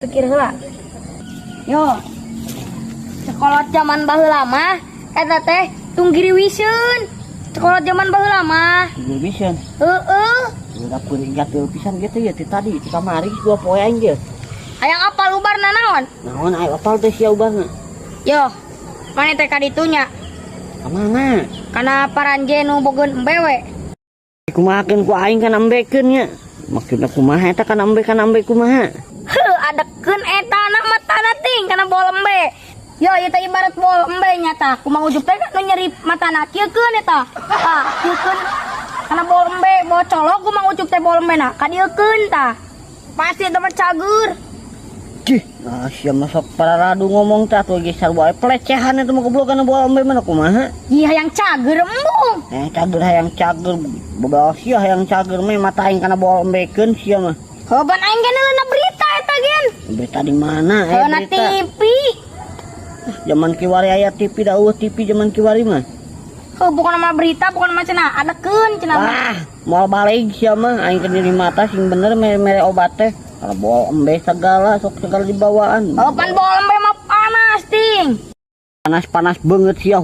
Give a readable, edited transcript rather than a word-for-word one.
Pikir heula. Yo. Sekolah zaman baheula mah eta teh tunggiri wiseun. Sekolah zaman baheula mah. Tunggiri wiseun. Heeh. Udah peuring gatel pisan gitu ya ti tadi ti kamari gua poe aing ge. Hayang apal ubarna naon? Naon aya apal teh sia ubarna? Yo. Mane teh ka ditunya? Ka mana? Kana paranje nu bogeun embewe. Kumahakeun ku aing kana embekeun nya. Maksudna kumaha eta kana embe kumaha? Heuh, adekeun eta anak matana ting kana bol embe. Yo, ieu teh ibarat bol embe nya tah. Kumaha ujug teh nu nyeri matana kieukeun eta. Tah, kieukeun kana bol embe, bol colok kumaha ujug teh bol embe na. Ka dieukeun tah. Pasti eta mah cager. Cih, nah sia mah sok pararadu ngomong teh atuh ge sarua pelecehan eta mah goblok kana bol embe mana kumaha? Ih, hayang cager embung. Hayang cager bebaos sia hayang cager mah mata aing kana bol embekeun sia mah. Hoban aing gen leuna berita eta gen. Berita di mana? Leuna Berita. TV. Zaman kiwari aya TV da eueuh TV zaman kiwari mah. Heuh, bukan nama berita, bukan nama cenah. Adekeun cenah. Wah, moal balik sia mah aing ke diri mata sing bener mere obat teh. Kalau bol embe segala sok segala dibawaan. Hoban bol embe mah panas ting. Panas-panas banget sia